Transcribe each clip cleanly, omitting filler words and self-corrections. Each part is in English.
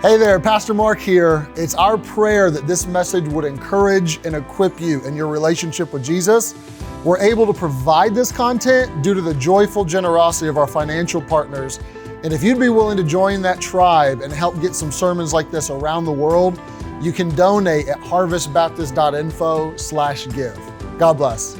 Hey there, Pastor Mark here. It's our prayer that this message would encourage and equip you in your relationship with Jesus. We're able to provide this content due to the joyful generosity of our financial partners. And if you'd be willing to join that tribe and help get some sermons like this around the world, you can donate at harvestbaptist.info/give. God bless.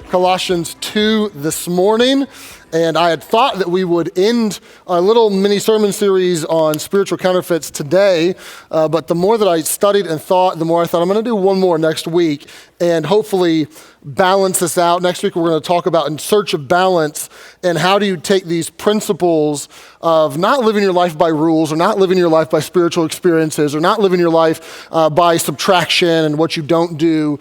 Colossians 2 this morning. And I had thought that we would end a little mini sermon series on spiritual counterfeits today, but the more that I studied and thought, the more I thought I'm going to do one more next week and hopefully balance this out. Next week we're going to talk about in search of balance and how do you take these principles of not living your life by rules or not living your life by spiritual experiences or not living your life by subtraction and what you don't do,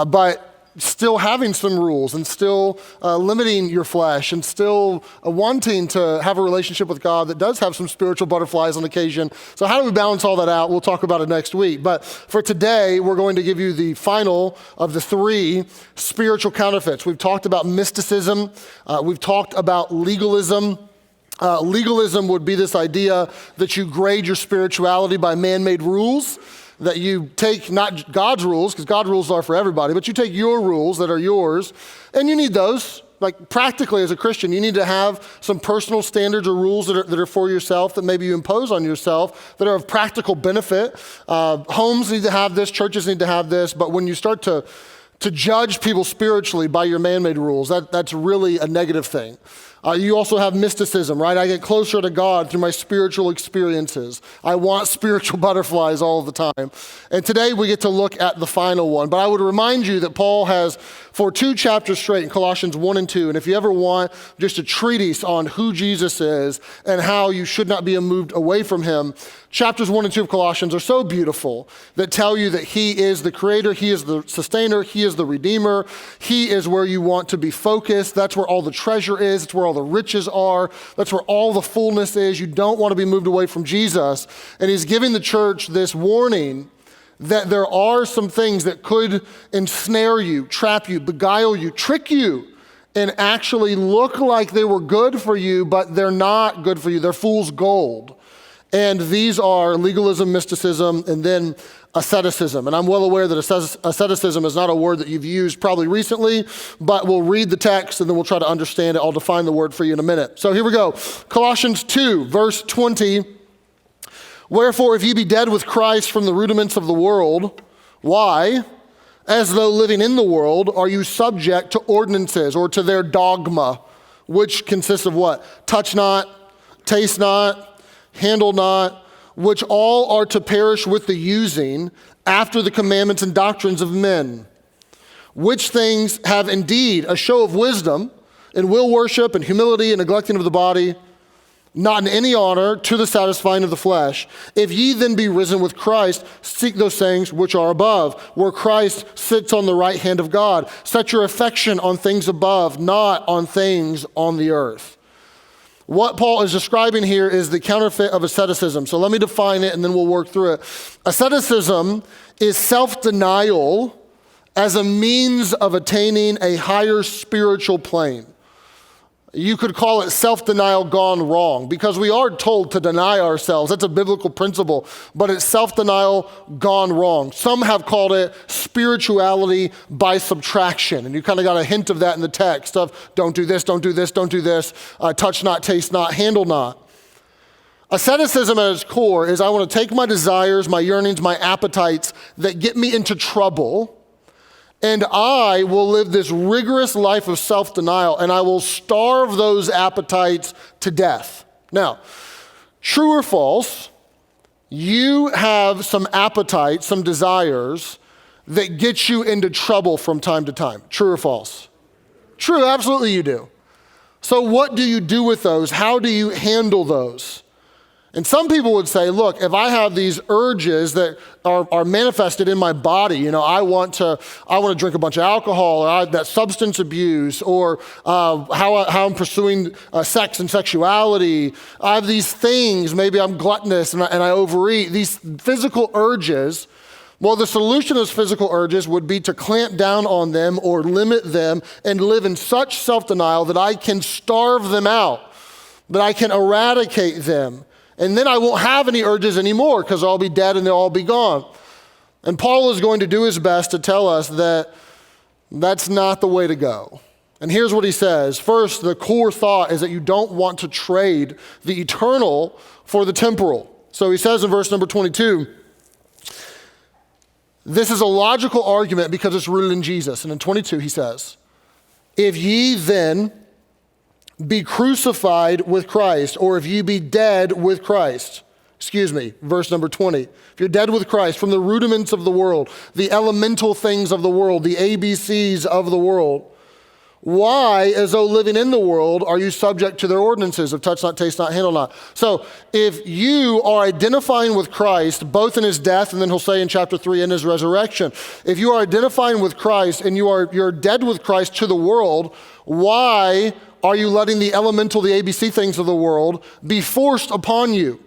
but still having some rules and still limiting your flesh and still wanting to have a relationship with God that does have some spiritual butterflies on occasion. So how do we balance all that out? We'll talk about it next week. But for today, we're going to give you the final of the three spiritual counterfeits. We've talked about mysticism. We've talked about legalism. Legalism would be this idea that you grade your spirituality by man-made rules, that you take not God's rules, because God's rules are for everybody, but you take your rules that are yours, and you need those. Like practically as a Christian, you need to have some personal standards or rules that are for yourself that maybe you impose on yourself that are of practical benefit. Homes need to have this, churches need to have this, but when you start to judge people spiritually by your man-made rules, that's really a negative thing. You also have mysticism, right? I get closer to God through my spiritual experiences. I want spiritual butterflies all the time. And today we get to look at the final one. But I would remind you that Paul has, for 2 chapters straight in Colossians 1 and 2, and if you ever want just a treatise on who Jesus is and how you should not be moved away from him, chapters 1 and 2 of Colossians are so beautiful that tell you that he is the creator, he is the sustainer, he is the redeemer, he is where you want to be focused. That's where all the treasure is, it's where all the riches are, that's where all the fullness is. You don't want to be moved away from Jesus. And he's giving the church this warning that there are some things that could ensnare you, trap you, beguile you, trick you, and actually look like they were good for you, but they're not good for you. They're fool's gold. And these are legalism, mysticism, and then asceticism. And I'm well aware that asceticism is not a word that you've used probably recently, but we'll read the text and then we'll try to understand it. I'll define the word for you in a minute. So here we go. Colossians 2, verse 20. Wherefore, if ye be dead with Christ from the rudiments of the world, why, as though living in the world, are you subject to ordinances or to their dogma, which consists of what? Touch not, taste not, handle not, which all are to perish with the using after the commandments and doctrines of men, which things have indeed a show of wisdom in will worship and humility and neglecting of the body, not in any honor to the satisfying of the flesh. If ye then be risen with Christ, seek those things which are above, where Christ sits on the right hand of God. Set your affection on things above, not on things on the earth. What Paul is describing here is the counterfeit of asceticism. So let me define it and then we'll work through it. Asceticism is self-denial as a means of attaining a higher spiritual plane. You could call it self-denial gone wrong because we are told to deny ourselves. That's a biblical principle, but it's self-denial gone wrong. Some have called it spirituality by subtraction, and you kind of got a hint of that in the text of don't do this, don't do this, don't do this, touch not, taste not, handle not. Asceticism at its core is I want to take my desires, my yearnings, my appetites that get me into trouble, and I will live this rigorous life of self-denial, and I will starve those appetites to death. Now, true or false, you have some appetites, some desires that get you into trouble from time to time. True or false? True, absolutely you do. So what do you do with those? How do you handle those? And some people would say, look, if I have these urges that are manifested in my body, I want to drink a bunch of alcohol, or that substance abuse, or how I'm pursuing sex and sexuality. I have these things, maybe I'm gluttonous and I overeat, these physical urges. Well, the solution to those physical urges would be to clamp down on them or limit them and live in such self-denial that I can starve them out, that I can eradicate them. And then I won't have any urges anymore because I'll be dead and they'll all be gone. And Paul is going to do his best to tell us that that's not the way to go. And here's what he says. First, the core thought is that you don't want to trade the eternal for the temporal. So he says in verse number 22, this is a logical argument because it's rooted in Jesus. And in 22 he says, if ye then be crucified with Christ, or if ye be dead with Christ, verse number 20. If you're dead with Christ from the rudiments of the world, the elemental things of the world, the ABCs of the world, why, as though living in the world, are you subject to their ordinances of touch not, taste not, handle not? So if you are identifying with Christ, both in his death, and then he'll say in chapter 3, in his resurrection, if you are identifying with Christ and you're dead with Christ to the world, why are you letting the elemental, the ABC things of the world be forced upon you?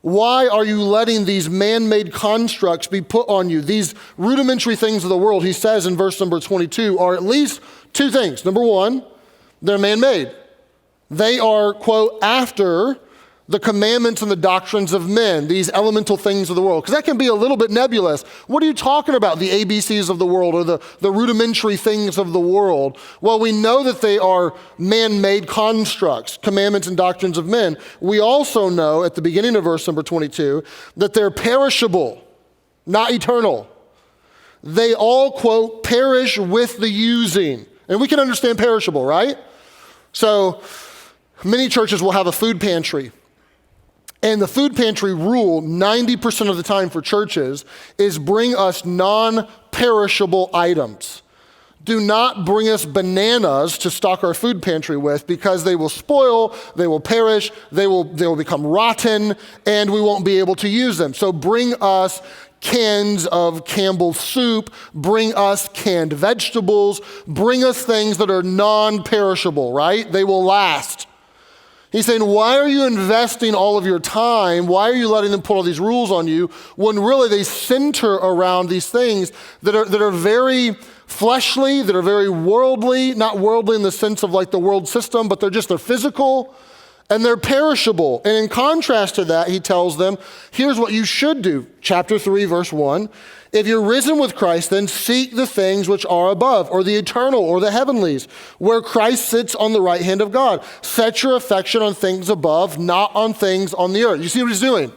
Why are you letting these man-made constructs be put on you? These rudimentary things of the world, he says in verse number 22, are at least two things. Number one, they're man-made. They are, quote, after the commandments and the doctrines of men, these elemental things of the world. Because that can be a little bit nebulous. What are you talking about, the ABCs of the world or the rudimentary things of the world? Well, we know that they are man-made constructs, commandments and doctrines of men. We also know at the beginning of verse number 22 that they're perishable, not eternal. They all, quote, perish with the using. And we can understand perishable, right? So many churches will have a food pantry. And the food pantry rule 90% of the time for churches is bring us non-perishable items. Do not bring us bananas to stock our food pantry with because they will spoil, they will perish, they will become rotten, and we won't be able to use them. So bring us cans of Campbell's soup, bring us canned vegetables, bring us things that are non-perishable, right? They will last. He's saying, why are you investing all of your time? Why are you letting them put all these rules on you when really they center around these things that are very fleshly, that are very worldly, not worldly in the sense of like the world system, but they're physical and they're perishable. And in contrast to that, he tells them, here's what you should do. Chapter 3, verse 1. If you're risen with Christ, then seek the things which are above, or the eternal, or the heavenlies, where Christ sits on the right hand of God. Set your affection on things above, not on things on the earth. You see what he's doing?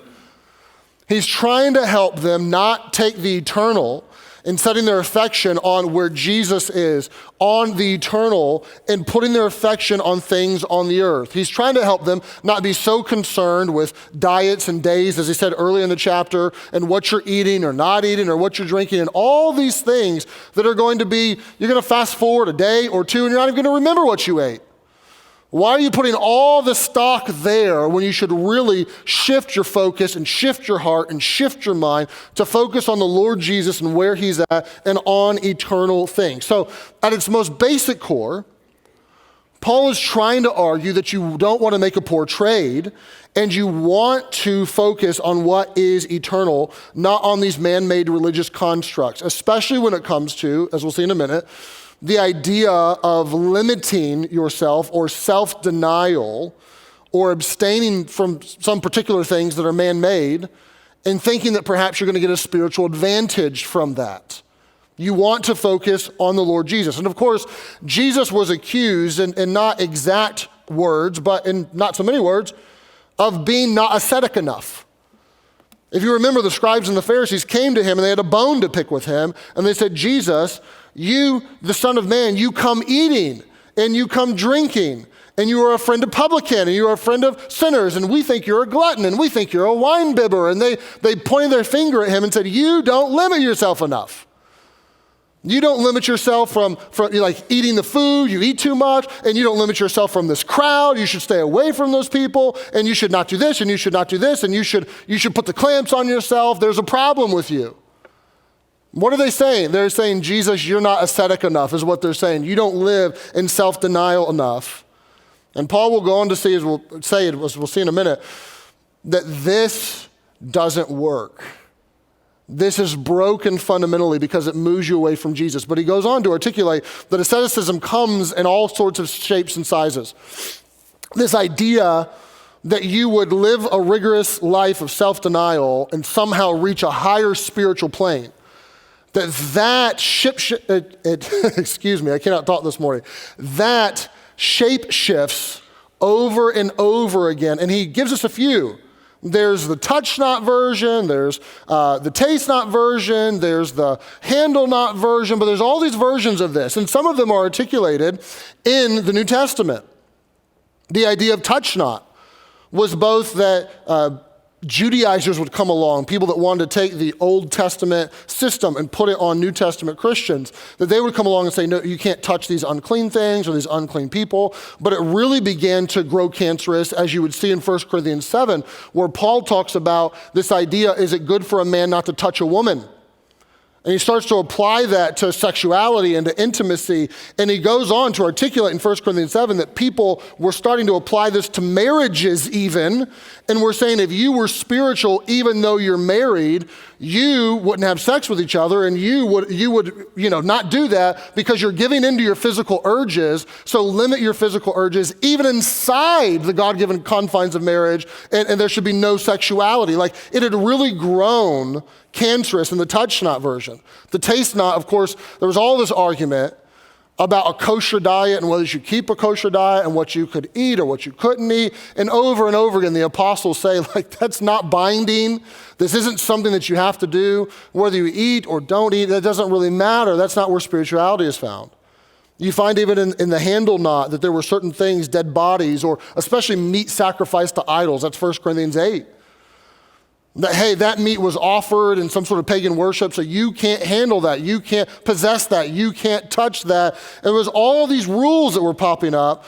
He's trying to help them not take the eternal and setting their affection on where Jesus is, on the eternal, and putting their affection on things on the earth. He's trying to help them not be so concerned with diets and days, as he said earlier in the chapter, and what you're eating or not eating or what you're drinking, and all these things that are going to be, you're going to fast forward a day or two, and you're not even going to remember what you ate. Why are you putting all the stock there when you should really shift your focus and shift your heart and shift your mind to focus on the Lord Jesus and where he's at and on eternal things? So at its most basic core, Paul is trying to argue that you don't want to make a poor trade and you want to focus on what is eternal, not on these man-made religious constructs, especially when it comes to, as we'll see in a minute, the idea of limiting yourself or self-denial or abstaining from some particular things that are man-made and thinking that perhaps you're going to get a spiritual advantage from that. You want to focus on the Lord Jesus. And of course, Jesus was accused in not exact words, but in not so many words, of being not ascetic enough. If you remember, the scribes and the Pharisees came to him and they had a bone to pick with him. And they said, Jesus, you, the Son of Man, you come eating and you come drinking and you are a friend of publican and you are a friend of sinners and we think you're a glutton and we think you're a wine bibber. And they pointed their finger at him and said, you don't limit yourself enough. You don't limit yourself from like eating the food, you eat too much, and you don't limit yourself from this crowd. You should stay away from those people, and you should not do this, and you should not do this, and you should put the clamps on yourself. There's a problem with you. What are they saying? They're saying, Jesus, you're not ascetic enough, is what they're saying. You don't live in self-denial enough. And Paul will go on to say, as we'll see in a minute, that this doesn't work. This is broken fundamentally because it moves you away from Jesus. But he goes on to articulate that asceticism comes in all sorts of shapes and sizes. This idea that you would live a rigorous life of self-denial and somehow reach a higher spiritual plane. Excuse me, I cannot talk this morning. That shape shifts over and over again. And he gives us a few. There's the touch not version, there's the taste not version, there's the handle not version, but there's all these versions of this. And some of them are articulated in the New Testament. The idea of touch not was both that Judaizers would come along, people that wanted to take the Old Testament system and put it on New Testament Christians, that they would come along and say, no, you can't touch these unclean things or these unclean people. But it really began to grow cancerous, as you would see in 1 Corinthians 7, where Paul talks about this idea, is it good for a man not to touch a woman? And he starts to apply that to sexuality and to intimacy. And he goes on to articulate in 1 Corinthians 7 that people were starting to apply this to marriages even. And we're saying if you were spiritual, even though you're married, you wouldn't have sex with each other, and you would not do that because you're giving into your physical urges. So limit your physical urges even inside the God-given confines of marriage, and there should be no sexuality. Like, it had really grown cancerous in the touch not version. The taste not, of course, there was all this argument about a kosher diet and whether you should keep a kosher diet and what you could eat or what you couldn't eat. And over again, the apostles say, like, that's not binding. This isn't something that you have to do. Whether you eat or don't eat, that doesn't really matter. That's not where spirituality is found. You find even in the handle knot that there were certain things, dead bodies, or especially meat sacrificed to idols. That's 1 Corinthians 8. That, hey, that meat was offered in some sort of pagan worship, so you can't handle that. You can't possess that. You can't touch that. And there was all these rules that were popping up,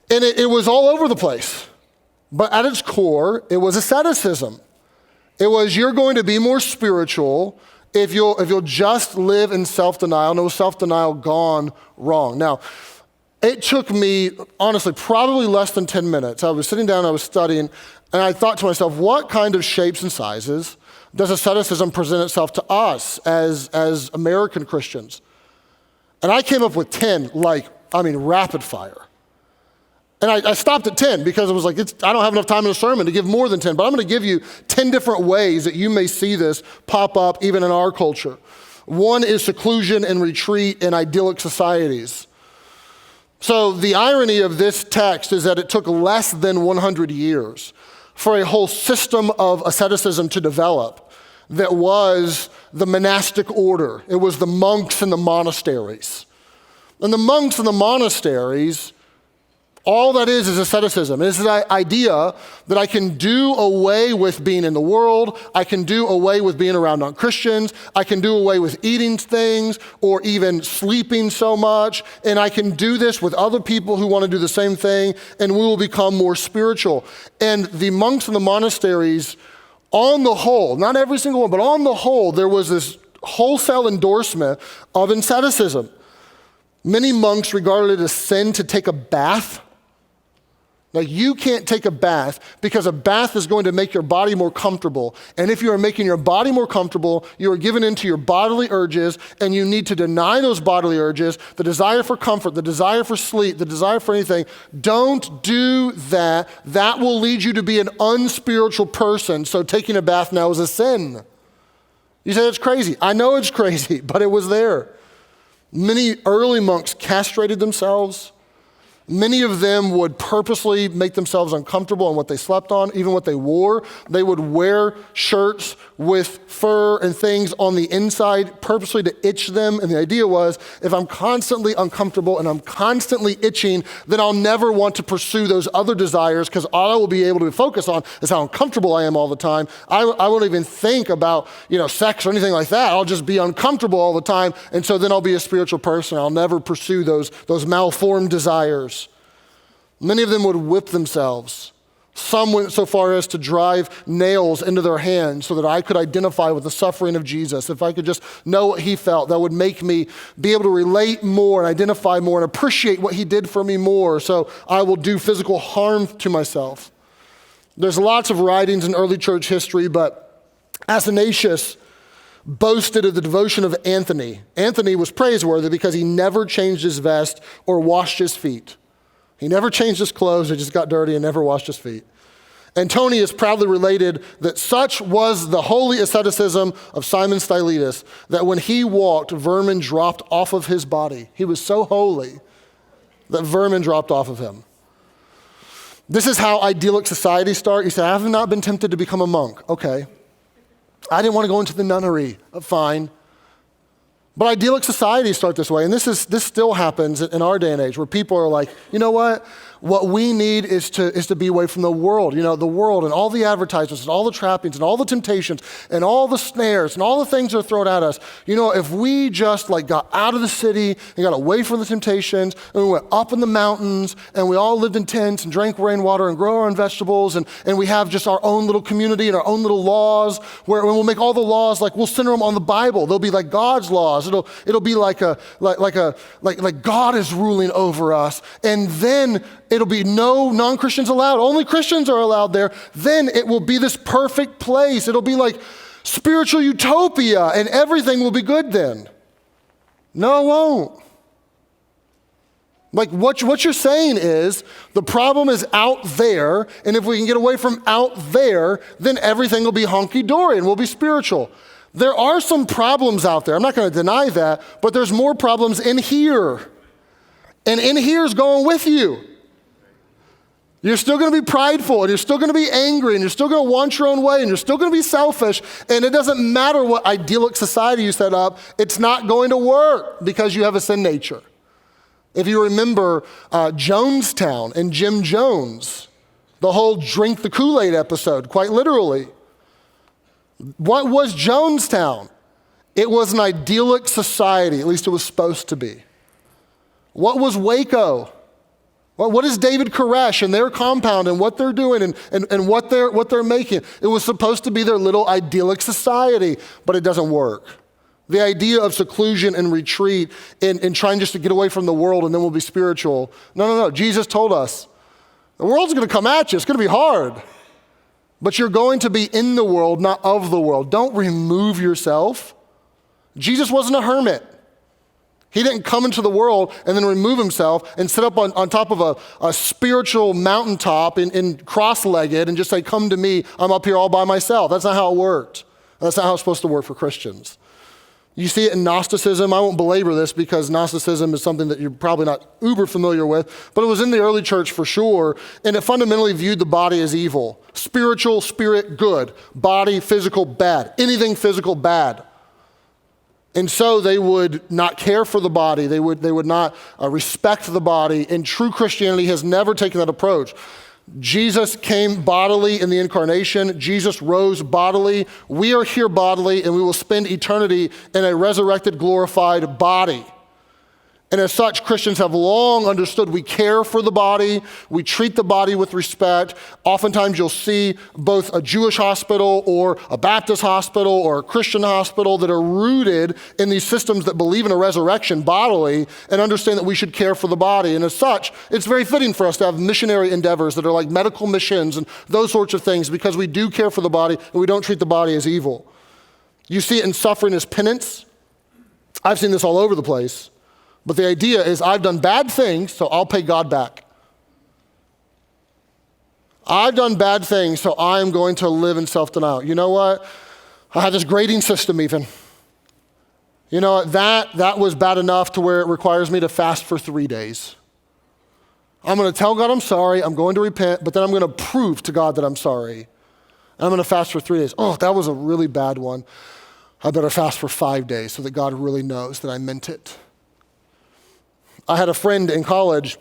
and it was all over the place. But at its core, it was asceticism. It was, you're going to be more spiritual if you'll just live in self-denial. No self-denial gone wrong. Now, it took me, honestly, probably less than 10 minutes. I was sitting down, I was studying, and I thought to myself, what kind of shapes and sizes does asceticism present itself to us as American Christians? And I came up with 10, rapid fire. And I stopped at 10 because it was like, I don't have enough time in a sermon to give more than 10, but I'm going to give you 10 different ways that you may see this pop up even in our culture. One is seclusion and retreat in idyllic societies. So the irony of this text is that it took less than 100 years for a whole system of asceticism to develop that was the monastic order. It was the monks and the monasteries. And the monks and the monasteries, all that is asceticism. It's the idea that I can do away with being in the world. I can do away with being around non-Christians. I can do away with eating things or even sleeping so much. And I can do this with other people who want to do the same thing, and we will become more spiritual. And the monks and the monasteries, on the whole, not every single one, but on the whole, there was this wholesale endorsement of asceticism. Many monks regarded it as sin to take a bath. Like, you can't take a bath because a bath is going to make your body more comfortable. And if you are making your body more comfortable, you are given into your bodily urges, and you need to deny those bodily urges, the desire for comfort, the desire for sleep, the desire for anything. Don't do that. That will lead you to be an unspiritual person. So taking a bath now is a sin. You say it's crazy. I know it's crazy, but it was there. Many early monks castrated themselves. Many of them would purposely make themselves uncomfortable on what they slept on, even what they wore. They would wear shirts with fur and things on the inside purposely to itch them. And the idea was, if I'm constantly uncomfortable and I'm constantly itching, then I'll never want to pursue those other desires, because all I will be able to focus on is how uncomfortable I am all the time. I won't even think about, sex or anything like that. I'll just be uncomfortable all the time. And so then I'll be a spiritual person. I'll never pursue those malformed desires. Many of them would whip themselves. Some went so far as to drive nails into their hands so that I could identify with the suffering of Jesus. If I could just know what he felt, that would make me be able to relate more and identify more and appreciate what he did for me more. So I will do physical harm to myself. There's lots of writings in early church history, but Athanasius boasted of the devotion of Anthony. Anthony was praiseworthy because he never changed his vest or washed his feet. He never changed his clothes, they just got dirty, and never washed his feet. Antonius proudly related that such was the holy asceticism of Simon Stylites that when he walked, vermin dropped off of his body. He was so holy that vermin dropped off of him. This is how idyllic societies start. You say, I have not been tempted to become a monk. Okay. I didn't want to go into the nunnery. Fine. But idyllic societies start this way, and this still happens in our day and age, where people are like, you know what? What we need is to be away from the world. You know, the world and all the advertisements and all the trappings and all the temptations and all the snares and all the things that are thrown at us. You know, if we just like got out of the city and got away from the temptations and we went up in the mountains and we all lived in tents and drank rainwater and grow our own vegetables and we have just our own little community and our own little laws where we'll make all the laws like we'll center them on the Bible. They'll be like God's laws. It'll be like God is ruling over us, and then it'll be no non-Christians allowed. Only Christians are allowed there. Then it will be this perfect place. It'll be like spiritual utopia, and everything will be good then. No, it won't. Like what you're saying is the problem is out there, and if we can get away from out there, then everything will be hunky-dory and we'll be spiritual. There are some problems out there. I'm not going to deny that, but there's more problems in here. And in here is going with you. You're still going to be prideful, and you're still going to be angry, and you're still going to want your own way, and you're still going to be selfish, and it doesn't matter what idyllic society you set up, it's not going to work because you have a sin nature. If you remember Jonestown and Jim Jones, the whole drink the Kool-Aid episode, quite literally. What was Jonestown? It was an idyllic society, at least it was supposed to be. What was Waco? Well, what is David Koresh and their compound and what they're doing and what they're making? It was supposed to be their little idyllic society, but it doesn't work. The idea of seclusion and retreat and trying just to get away from the world and then we'll be spiritual. No. Jesus told us, the world's going to come at you. It's going to be hard. But you're going to be in the world, not of the world. Don't remove yourself. Jesus wasn't a hermit. He didn't come into the world and then remove himself and sit up on top of a spiritual mountaintop and cross-legged and just say, come to me, I'm up here all by myself. That's not how it worked. That's not how it's supposed to work for Christians. You see it in Gnosticism. I won't belabor this because Gnosticism is something that you're probably not uber familiar with, but it was in the early church for sure, and it fundamentally viewed the body as evil. Spiritual, spirit, good. Body, physical, bad. Anything physical, bad. And so they would not care for the body. They would not respect the body, and true Christianity has never taken that approach. Jesus came bodily in the incarnation. Jesus rose bodily. We are here bodily, and we will spend eternity in a resurrected, glorified body. And as such, Christians have long understood we care for the body, we treat the body with respect. Oftentimes you'll see both a Jewish hospital or a Baptist hospital or a Christian hospital that are rooted in these systems that believe in a resurrection bodily and understand that we should care for the body. And as such, it's very fitting for us to have missionary endeavors that are like medical missions and those sorts of things because we do care for the body and we don't treat the body as evil. You see it in suffering as penance. I've seen this all over the place. But the idea is I've done bad things, so I'll pay God back. I've done bad things, so I'm going to live in self-denial. You know what? I had this grading system even. You know, that was bad enough to where it requires me to fast for 3 days. I'm going to tell God I'm sorry, I'm going to repent, but then I'm going to prove to God that I'm sorry. And I'm going to fast for 3 days. Oh, that was a really bad one. I better fast for 5 days so that God really knows that I meant it. I had a friend in college,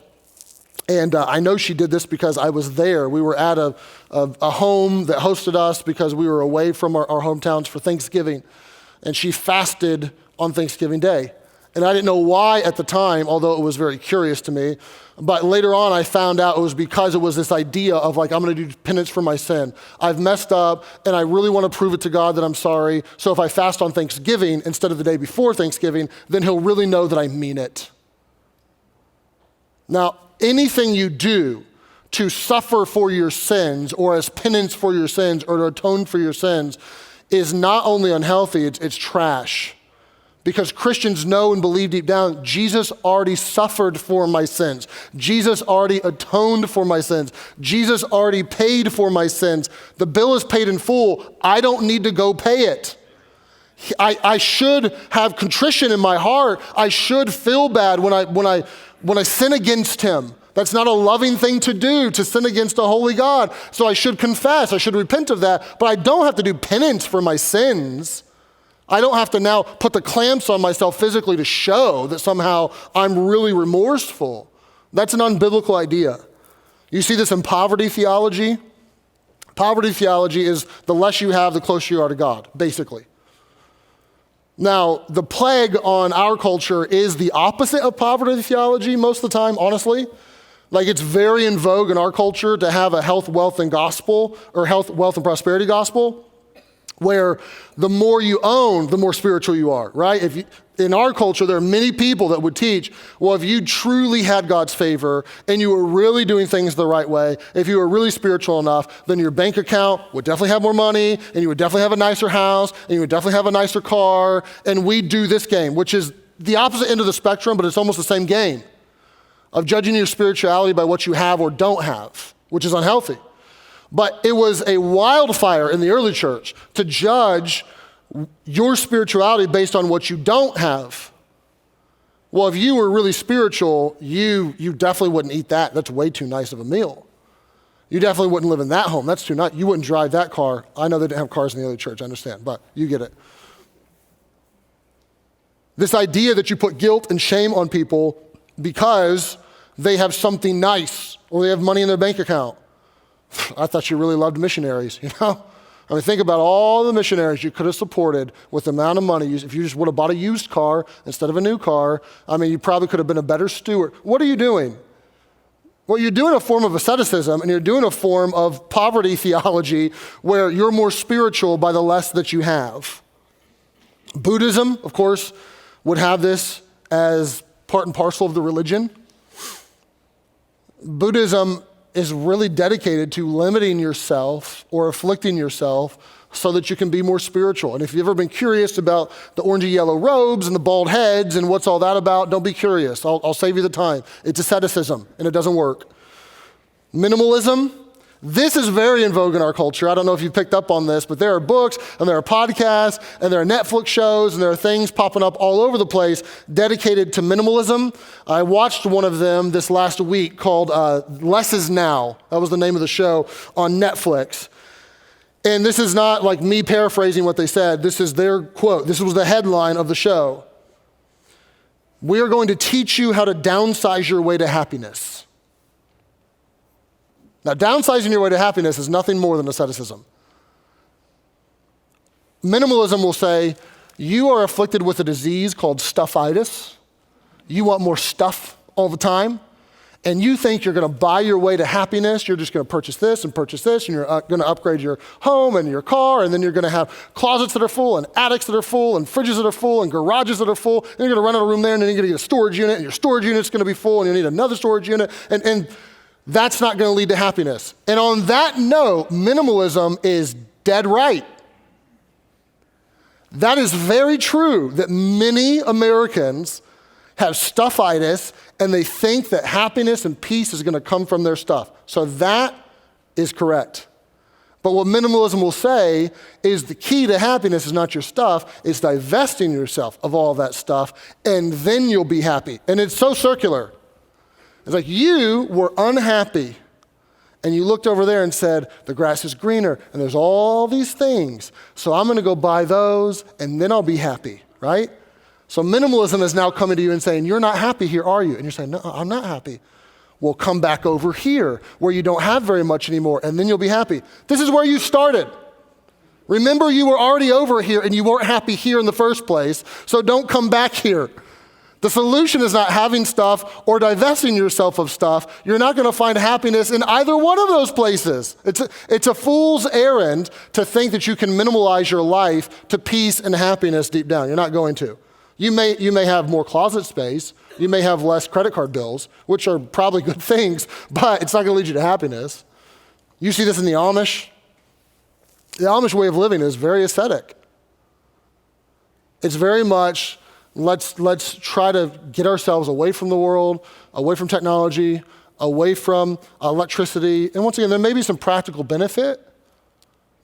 and I know she did this because I was there. We were at a home that hosted us because we were away from our hometowns for Thanksgiving, and she fasted on Thanksgiving Day. And I didn't know why at the time, although it was very curious to me. But later on, I found out it was because it was this idea of like, I'm going to do penance for my sin. I've messed up, and I really want to prove it to God that I'm sorry. So if I fast on Thanksgiving instead of the day before Thanksgiving, then he'll really know that I mean it. Now, anything you do to suffer for your sins or as penance for your sins or to atone for your sins is not only unhealthy, it's trash. Because Christians know and believe deep down, Jesus already suffered for my sins. Jesus already atoned for my sins. Jesus already paid for my sins. The bill is paid in full. I don't need to go pay it. I should have contrition in my heart. I should feel bad when I sin against him. That's not a loving thing to do, to sin against a holy God. So I should confess. I should repent of that. But I don't have to do penance for my sins. I don't have to now put the clamps on myself physically to show that somehow I'm really remorseful. That's an unbiblical idea. You see this in poverty theology. Poverty theology is the less you have, the closer you are to God, basically. Now, the plague on our culture is the opposite of poverty theology most of the time, honestly. Like, it's very in vogue in our culture to have a health, wealth, and gospel, or health, wealth, and prosperity gospel, where the more you own, the more spiritual you are, right? In our culture, there are many people that would teach, well, if you truly had God's favor and you were really doing things the right way, if you were really spiritual enough, then your bank account would definitely have more money, and you would definitely have a nicer house, and you would definitely have a nicer car, and we do this game, which is the opposite end of the spectrum, but it's almost the same game of judging your spirituality by what you have or don't have, which is unhealthy. But it was a wildfire in the early church to judge your spirituality based on what you don't have. Well, if you were really spiritual, you definitely wouldn't eat that. That's way too nice of a meal. You definitely wouldn't live in that home. That's too nice. You wouldn't drive that car. I know they didn't have cars in the early church, I understand, but you get it. This idea that you put guilt and shame on people because they have something nice or they have money in their bank account. I thought you really loved missionaries, you know? I mean, think about all the missionaries you could have supported with the amount of money. If you just would have bought a used car instead of a new car, I mean, you probably could have been a better steward. What are you doing? Well, you're doing a form of asceticism, and you're doing a form of poverty theology where you're more spiritual by the less that you have. Buddhism, of course, would have this as part and parcel of the religion. Buddhism is really dedicated to limiting yourself or afflicting yourself so that you can be more spiritual. And if you've ever been curious about the orangey yellow robes and the bald heads and what's all that about, don't be curious. I'll save you the time. It's asceticism, and it doesn't work. Minimalism, this is very in vogue in our culture. I don't know if you've picked up on this, but there are books and there are podcasts and there are Netflix shows and there are things popping up all over the place dedicated to minimalism. I watched one of them this last week called Less Is Now. That was the name of the show on Netflix. And this is not like me paraphrasing what they said. This is their quote. This was the headline of the show. We are going to teach you how to downsize your way to happiness. Now, downsizing your way to happiness is nothing more than asceticism. Minimalism will say, you are afflicted with a disease called stuffitis. You want more stuff all the time, and you think you're going to buy your way to happiness. You're just going to purchase this, and you're going to upgrade your home and your car, and then you're going to have closets that are full, and attics that are full, and fridges that are full, and garages that are full, and you're going to run out of room there, and then you're going to get a storage unit, and your storage unit's going to be full, and you need another storage unit, and that's not going to lead to happiness. And on that note, minimalism is dead right. That is very true that many Americans have stuffitis and they think that happiness and peace is going to come from their stuff. So that is correct. But what minimalism will say is the key to happiness is not your stuff, it's divesting yourself of all of that stuff, and then you'll be happy. And it's so circular. It's like you were unhappy and you looked over there and said, the grass is greener and there's all these things. So I'm going to go buy those and then I'll be happy, right? So minimalism is now coming to you and saying, you're not happy here, are you? And you're saying, no, I'm not happy. Well, come back over here where you don't have very much anymore and then you'll be happy. This is where you started. Remember, you were already over here and you weren't happy here in the first place, so don't come back here. The solution is not having stuff or divesting yourself of stuff. You're not going to find happiness in either one of those places. It's a fool's errand to think that you can minimalize your life to peace and happiness deep down. You're not going to. You may have more closet space. You may have less credit card bills, which are probably good things, but it's not going to lead you to happiness. You see this in the Amish. The Amish way of living is very ascetic. It's very much Let's try to get ourselves away from the world, away from technology, away from electricity. And once again, there may be some practical benefit.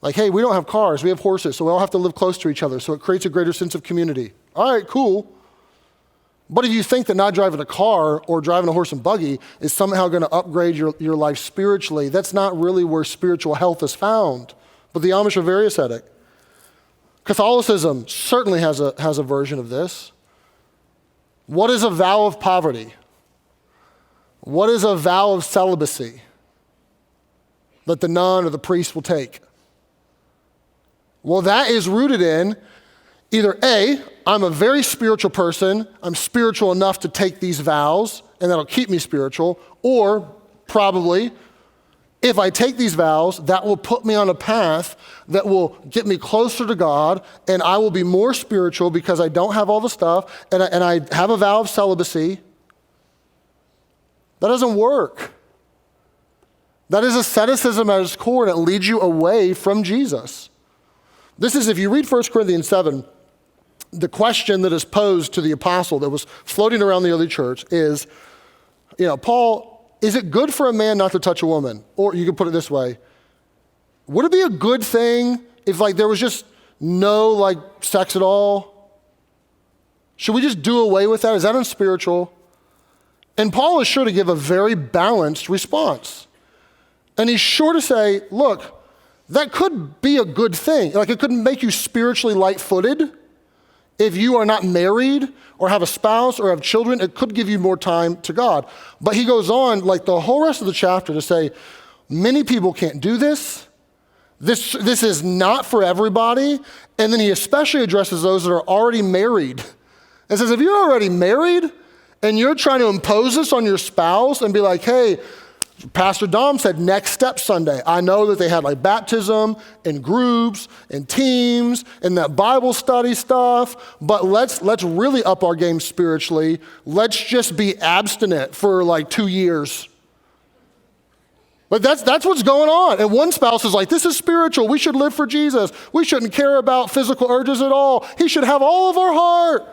Like, hey, we don't have cars, we have horses, so we all have to live close to each other, so it creates a greater sense of community. All right, cool. But if you think that not driving a car or driving a horse and buggy is somehow going to upgrade your life spiritually, that's not really where spiritual health is found. But the Amish are very ascetic. Catholicism certainly has a version of this. What is a vow of poverty? What is a vow of celibacy that the nun or the priest will take? Well, that is rooted in either A, I'm a very spiritual person, I'm spiritual enough to take these vows, and that'll keep me spiritual, or probably, if I take these vows, that will put me on a path that will get me closer to God, and I will be more spiritual because I don't have all the stuff, and I have a vow of celibacy. That doesn't work. That is asceticism at its core, and it leads you away from Jesus. This is, if you read 1 Corinthians 7, the question that is posed to the apostle that was floating around the early church is, Paul, is it good for a man not to touch a woman? Or you could put it this way, would it be a good thing if there was just no sex at all? Should we just do away with that? Is that unspiritual? And Paul is sure to give a very balanced response. And he's sure to say, look, that could be a good thing. It could make you spiritually light-footed. If you are not married or have a spouse or have children, it could give you more time to God. But he goes on, the whole rest of the chapter, to say, many people can't do this. This is not for everybody. And then he especially addresses those that are already married and says, if you're already married and you're trying to impose this on your spouse and be like, hey, Pastor Dom said next step Sunday. I know that they had baptism and groups and teams and that Bible study stuff, but let's really up our game spiritually. Let's just be abstinent for 2 years. But that's what's going on. And one spouse is like, this is spiritual. We should live for Jesus. We shouldn't care about physical urges at all. He should have all of our heart.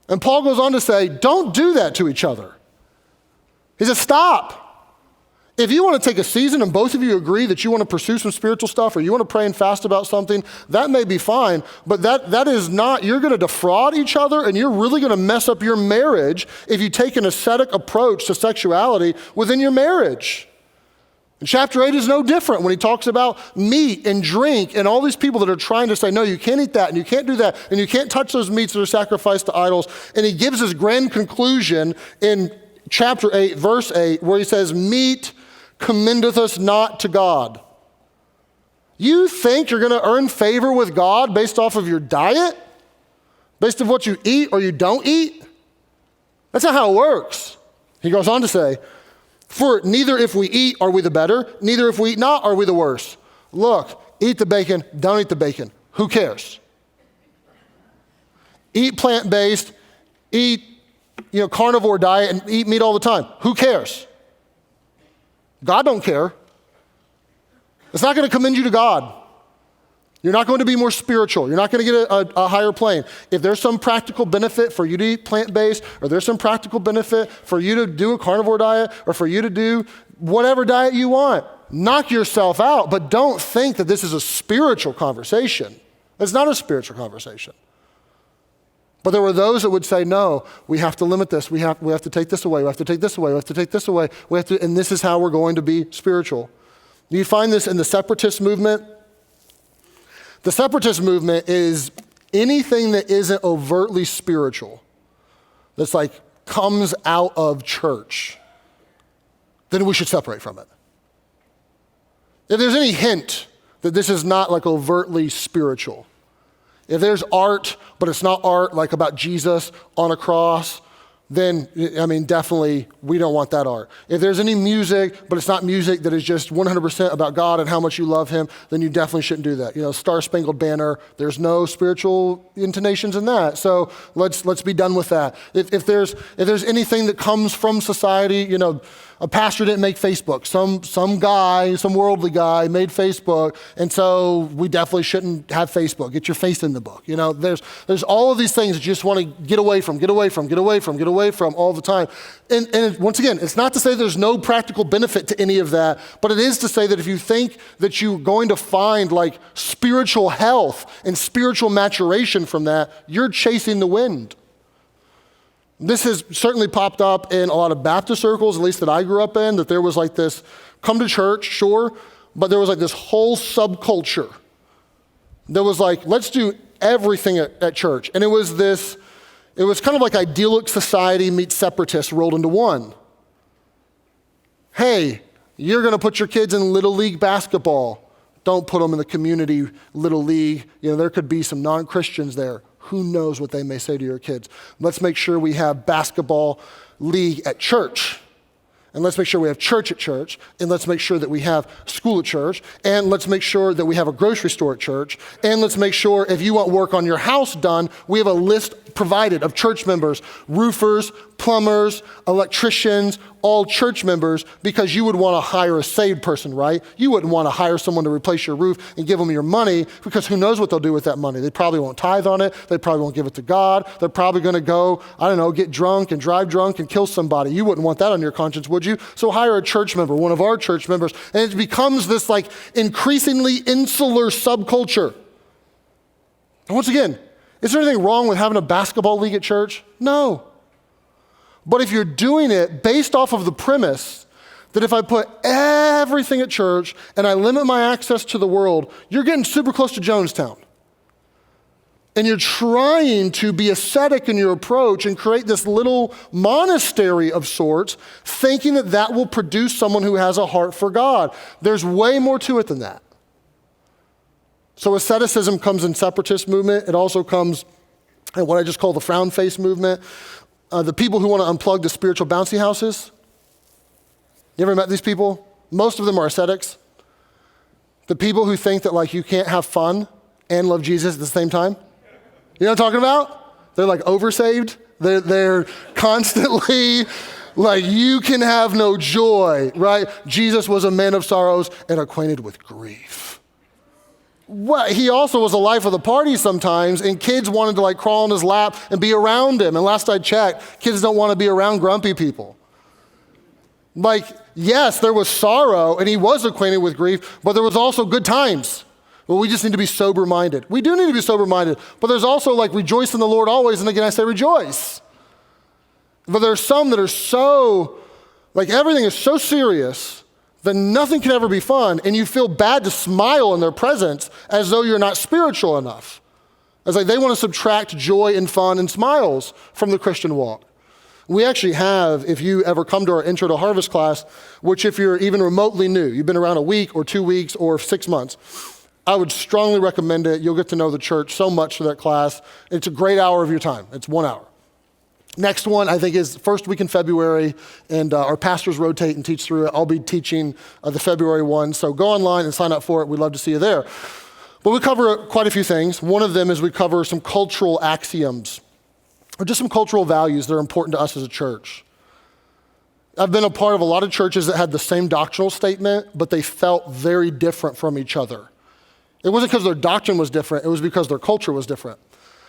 And Paul goes on to say, don't do that to each other. He says, stop. If you want to take a season and both of you agree that you want to pursue some spiritual stuff or you want to pray and fast about something, that may be fine, but that is not, you're going to defraud each other and you're really going to mess up your marriage if you take an ascetic approach to sexuality within your marriage. And chapter 8 is no different when he talks about meat and drink and all these people that are trying to say, no, you can't eat that and you can't do that and you can't touch those meats that are sacrificed to idols. And he gives his grand conclusion in chapter 8, verse 8, where he says, meat commendeth us not to God. You think you're going to earn favor with God based off of your diet? Based on what you eat or you don't eat? That's not how it works. He goes on to say, for neither if we eat are we the better, neither if we eat not are we the worse. Look, eat the bacon, don't eat the bacon. Who cares? Eat plant-based, eat carnivore diet and eat meat all the time. Who cares? God don't care. It's not going to commend you to God. You're not going to be more spiritual. You're not going to get a higher plane. If there's some practical benefit for you to eat plant-based, or there's some practical benefit for you to do a carnivore diet, or for you to do whatever diet you want, knock yourself out, but don't think that this is a spiritual conversation. It's not a spiritual conversation. But there were those that would say, no, we have to limit this. We have to take this away. We have to take this away. We have to take this away. And this is how we're going to be spiritual. You find this in the separatist movement. The separatist movement is anything that isn't overtly spiritual, that's comes out of church, then we should separate from it. If there's any hint that this is not overtly spiritual, if there's art, but it's not art about Jesus on a cross, then, definitely we don't want that art. If there's any music, but it's not music that is just 100% about God and how much you love him, then you definitely shouldn't do that. Star Spangled Banner, there's no spiritual intonations in that. So let's be done with that. If there's anything that comes from society, a pastor didn't make Facebook. Some guy, some worldly guy made Facebook, and so we definitely shouldn't have Facebook. Get your face in the book. You know, there's all of these things that you just want to get away from all the time. And once again, it's not to say there's no practical benefit to any of that, but it is to say that if you think that you're going to find like spiritual health and spiritual maturation from that, you're chasing the wind. This has certainly popped up in a lot of Baptist circles, at least that I grew up in, that there was like this, come to church, sure, but there was like this whole subculture. There was like, let's do everything at church. And it was kind of like idyllic society meets separatists rolled into one. Hey, you're going to put your kids in Little League basketball. Don't put them in the community Little League. You know, there could be some non-Christians there. Who knows what they may say to your kids? Let's make sure we have basketball league at church. And let's make sure we have church at church. And let's make sure that we have school at church. And let's make sure that we have a grocery store at church. And let's make sure if you want work on your house done, we have a list provided of church members, roofers, plumbers, electricians, all church members, because you would want to hire a saved person, right? You wouldn't want to hire someone to replace your roof and give them your money, because who knows what they'll do with that money. They probably won't tithe on it. They probably won't give it to God. They're probably going to go, I don't know, get drunk and drive drunk and kill somebody. You wouldn't want that on your conscience, would you? So hire a church member, one of our church members, and it becomes this like increasingly insular subculture. And once again, is there anything wrong with having a basketball league at church? No. But if you're doing it based off of the premise that if I put everything at church and I limit my access to the world, you're getting super close to Jonestown. And you're trying to be ascetic in your approach and create this little monastery of sorts, thinking that that will produce someone who has a heart for God. There's way more to it than that. So asceticism comes in separatist movement. It also comes in what I just call the frown face movement. The people who want to unplug the spiritual bouncy houses. You ever met these people? Most of them are ascetics. The people who think that like you can't have fun and love Jesus at the same time. You know what I'm talking about? They're like oversaved. They're constantly like, you can have no joy, right? Jesus was a man of sorrows and acquainted with grief. Well, he also was the life of the party sometimes, and kids wanted to like crawl on his lap and be around him. And last I checked, kids don't want to be around grumpy people. Like, yes, there was sorrow, and he was acquainted with grief, but there was also good times. Well, we just need to be sober-minded. We do need to be sober-minded, but there's also like rejoice in the Lord always, and again I say rejoice. But there's some that are so, like everything is so serious that nothing can ever be fun, and you feel bad to smile in their presence as though you're not spiritual enough. It's like they want to subtract joy and fun and smiles from the Christian walk. We actually have, if you ever come to our Intro to Harvest class, which if you're even remotely new, you've been around a week or 2 weeks or 6 months, I would strongly recommend it. You'll get to know the church so much through that class. It's a great hour of your time. It's 1 hour. Next one, I think, is first week in February, and our pastors rotate and teach through it. I'll be teaching the February one, so go online and sign up for it. We'd love to see you there. But we cover quite a few things. One of them is we cover some cultural axioms, or just some cultural values that are important to us as a church. I've been a part of a lot of churches that had the same doctrinal statement, but they felt very different from each other. It wasn't because their doctrine was different, it was because their culture was different.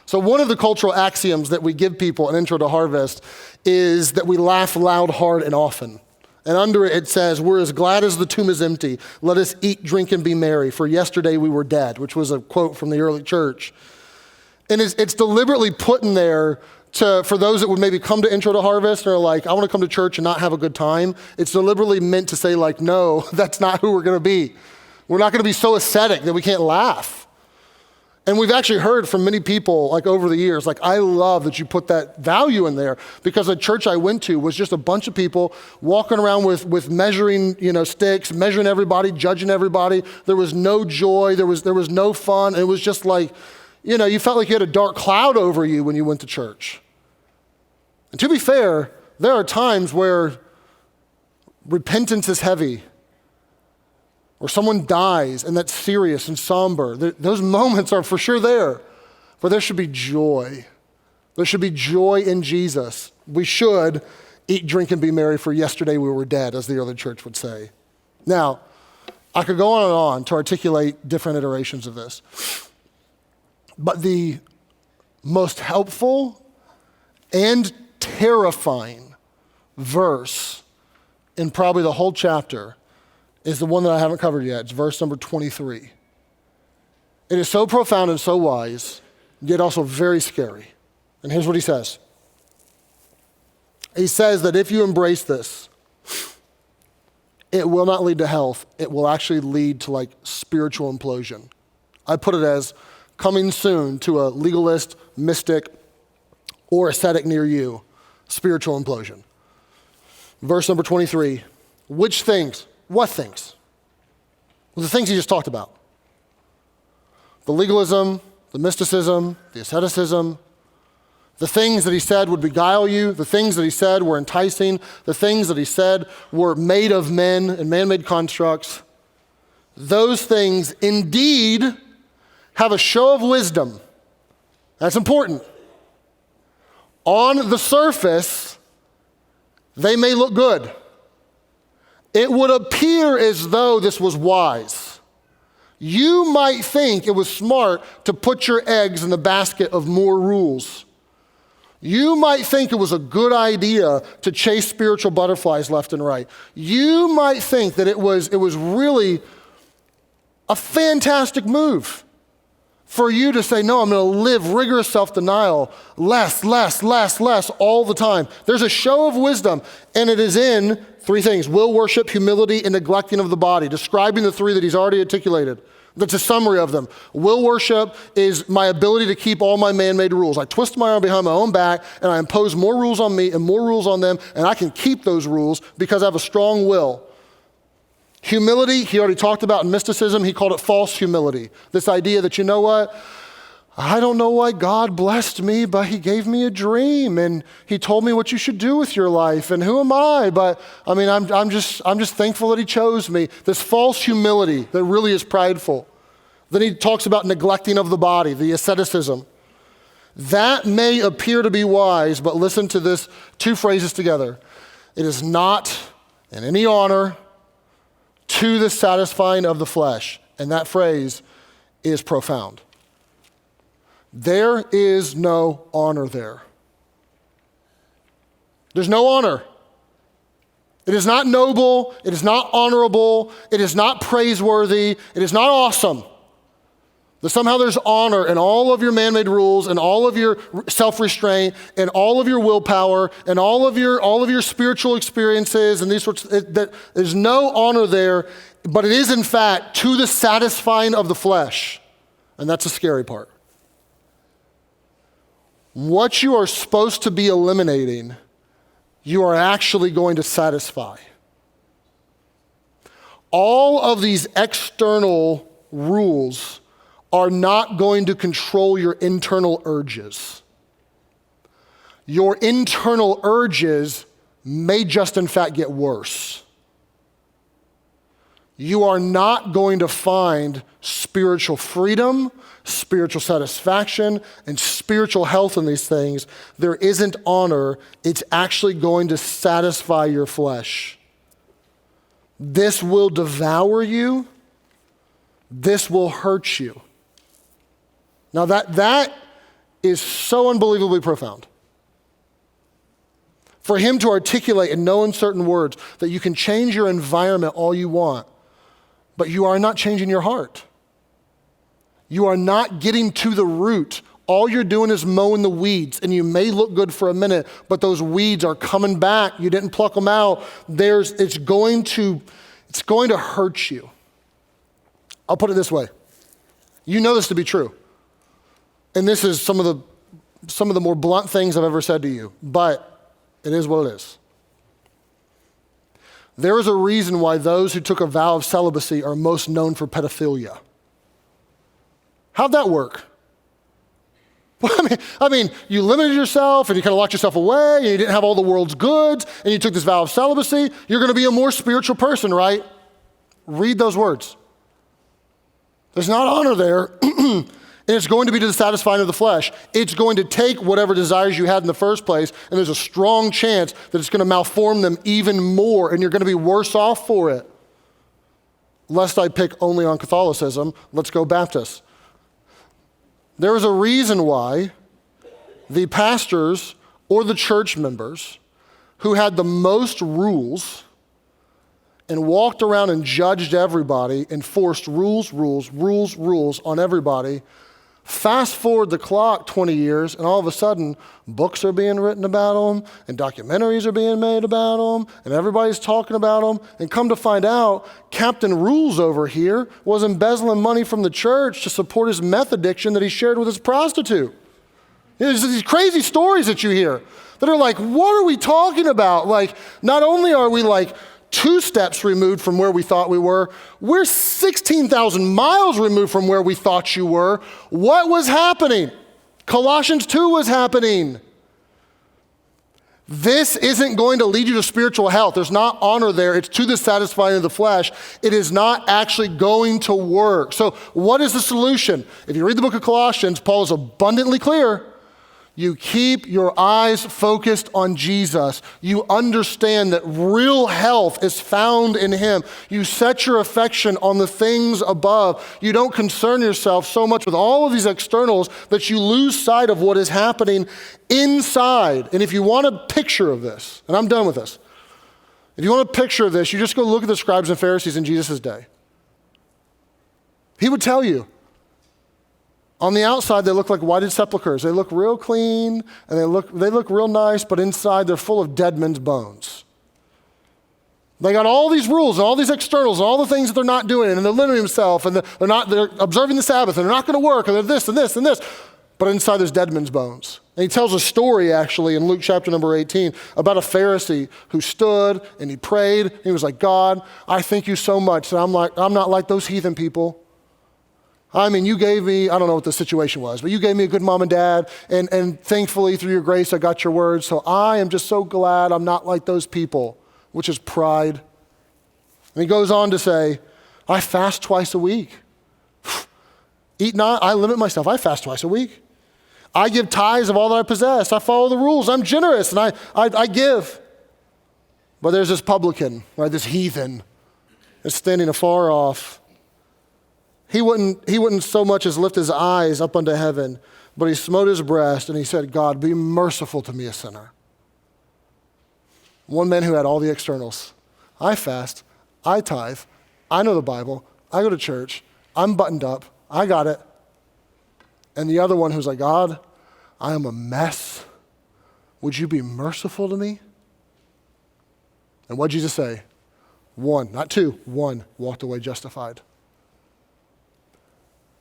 So one of the cultural axioms that we give people in Intro to Harvest is that we laugh loud, hard, and often. And under it says, we're as glad as the tomb is empty. Let us eat, drink, and be merry, for yesterday we were dead, which was a quote from the early church. And it's deliberately put in there for those that would maybe come to Intro to Harvest and are like, I want to come to church and not have a good time. It's deliberately meant to say like, no, that's not who we're going to be. We're not going to be so ascetic that we can't laugh. And we've actually heard from many people like over the years, like, I love that you put that value in there, because the church I went to was just a bunch of people walking around with measuring, sticks, measuring everybody, judging everybody. There was no joy. There was no fun. It was just like, you felt like you had a dark cloud over you when you went to church. And to be fair, there are times where repentance is heavy, or someone dies and that's serious and somber. Those moments are for sure there, but there should be joy. There should be joy in Jesus. We should, eat, drink, and be merry, for yesterday we were dead, as the early church would say. Now, I could go on and on to articulate different iterations of this. But the most helpful and terrifying verse in probably the whole chapter is the one that I haven't covered yet. It's verse number 23. It is so profound and so wise, yet also very scary. And here's what he says. He says that if you embrace this, it will not lead to health. It will actually lead to like spiritual implosion. I put it as coming soon to a legalist, mystic, or ascetic near you, spiritual implosion. Verse number 23, which things? What things? Well, the things he just talked about. The legalism, the mysticism, the asceticism, the things that he said would beguile you, the things that he said were enticing, the things that he said were made of men and man-made constructs, those things indeed have a show of wisdom. That's important. On the surface, they may look good. It would appear as though this was wise. You might think it was smart to put your eggs in the basket of more rules. You might think it was a good idea to chase spiritual butterflies left and right. You might think that it was really a fantastic move for you to say, no, I'm going to live rigorous self-denial, less all the time. There's a show of wisdom, and it is in three things: will worship, humility, and neglecting of the body, describing the three that he's already articulated. That's a summary of them. Will worship is my ability to keep all my man-made rules. I twist my arm behind my own back, and I impose more rules on me and more rules on them, and I can keep those rules because I have a strong will. Humility, he already talked about in mysticism. He called it false humility. This idea that, you know what? I don't know why God blessed me, but he gave me a dream and he told me what you should do with your life. And who am I? But I mean, I'm just thankful that he chose me. This false humility that really is prideful. Then he talks about neglecting of the body, the asceticism. That may appear to be wise, but listen to this two phrases together. It is not in any honor to the satisfying of the flesh. And that phrase is profound. There is no honor there. There's no honor. It is not noble. It is not honorable. It is not praiseworthy. It is not awesome. That somehow there's honor in all of your man-made rules and all of your self-restraint and all of your willpower and all of your spiritual experiences and these sorts. There's no honor there, but it is in fact to the satisfying of the flesh, and that's the scary part. What you are supposed to be eliminating, you are actually going to satisfy. All of these external rules are not going to control your internal urges. Your internal urges may just in fact get worse. You are not going to find spiritual freedom, spiritual satisfaction, and spiritual health in these things. There isn't honor. It's actually going to satisfy your flesh. This will devour you. This will hurt you. Now that is so unbelievably profound. For him to articulate in no uncertain words that you can change your environment all you want, but you are not changing your heart. You are not getting to the root. All you're doing is mowing the weeds, and you may look good for a minute, but those weeds are coming back. You didn't pluck them out. It's going to hurt you. I'll put it this way. You know this to be true. And this is some of the more blunt things I've ever said to you, but it is what it is. There is a reason why those who took a vow of celibacy are most known for pedophilia. How'd that work? Well, I mean, you limited yourself and you kind of locked yourself away and you didn't have all the world's goods and you took this vow of celibacy. You're going to be a more spiritual person, right? Read those words. There's not honor there. And it's going to be to the satisfying of the flesh. It's going to take whatever desires you had in the first place, and there's a strong chance that it's going to malform them even more, and you're going to be worse off for it. Lest I pick only on Catholicism, let's go Baptist. There is a reason why the pastors or the church members who had the most rules and walked around and judged everybody and forced rules on everybody, fast forward the clock 20 years, and all of a sudden, books are being written about them, and documentaries are being made about them, and everybody's talking about them. And come to find out, Captain Rules over here was embezzling money from the church to support his meth addiction that he shared with his prostitute. There's these crazy stories that you hear that are like, what are we talking about? Like, not only are we like 2 steps removed from where we thought we were, we're 16,000 miles removed from where we thought you were. What was happening? Colossians 2 was happening. This isn't going to lead you to spiritual health. There's not honor there. It's to the satisfying of the flesh. It is not actually going to work. So what is the solution? If you read the book of Colossians, Paul is abundantly clear. You keep your eyes focused on Jesus. You understand that real health is found in him. You set your affection on the things above. You don't concern yourself so much with all of these externals that you lose sight of what is happening inside. And if you want a picture of this, and I'm done with this, if you want a picture of this, you just go look at the scribes and Pharisees in Jesus' day. He would tell you, on the outside, they look like whited sepulchres. They look real clean, and they look real nice, but inside they're full of dead men's bones. They got all these rules and all these externals and all the things that they're not doing, and they're limiting themselves, and they're observing the Sabbath, and they're not going to work, and they're this and this and this. But inside there's dead men's bones. And he tells a story, actually, in Luke chapter number 18, about a Pharisee who stood and he prayed. And he was like, God, I thank you so much that I'm not like those heathen people. I mean, you gave me, I don't know what the situation was, but you gave me a good mom and dad, and thankfully through your grace I got your word, so I am just so glad I'm not like those people, which is pride. And he goes on to say, I fast twice a week. Eat not, I limit myself, I fast twice a week. I give tithes of all that I possess. I follow the rules, I'm generous, and I give. But there's this publican, right, this heathen, that's standing afar off. He wouldn't so much as lift his eyes up unto heaven, but he smote his breast and he said, God, be merciful to me, a sinner. One man who had all the externals. I fast, I tithe, I know the Bible, I go to church, I'm buttoned up, I got it. And the other one who's like, God, I am a mess. Would you be merciful to me? And what did Jesus say? 1, not 2, 1 walked away justified.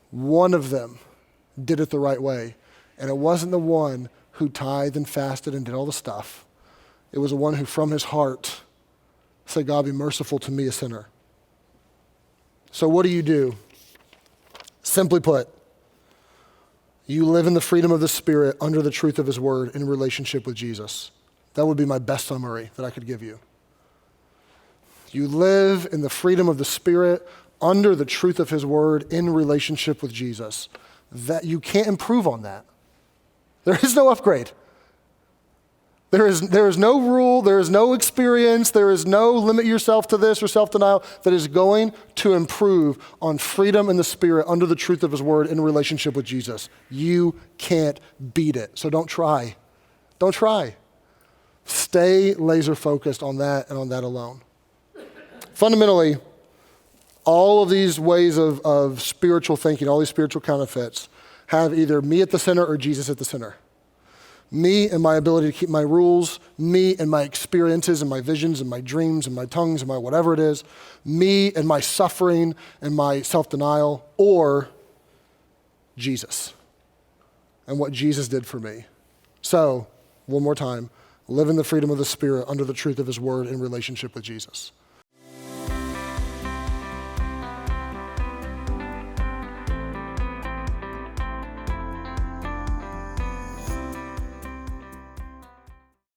One of them did it the right way. And it wasn't the one who tithed and fasted and did all the stuff. It was the one who from his heart said, God, be merciful to me, a sinner. So what do? Simply put, you live in the freedom of the Spirit under the truth of his word in relationship with Jesus. That would be my best summary that I could give you. You live in the freedom of the Spirit under the truth of his word in relationship with Jesus. That you can't improve on that. There is no upgrade. There is no rule, there is no experience, there is no limit yourself to this or self-denial that is going to improve on freedom in the Spirit under the truth of his word in relationship with Jesus. You can't beat it. So don't try. Don't try. Stay laser focused on that and on that alone. Fundamentally, all of these ways of spiritual thinking, all these spiritual counterfeits, have either me at the center or Jesus at the center. Me and my ability to keep my rules, me and my experiences and my visions and my dreams and my tongues and my whatever it is, me and my suffering and my self-denial, or Jesus and what Jesus did for me. So, one more time, live in the freedom of the Spirit under the truth of his word in relationship with Jesus.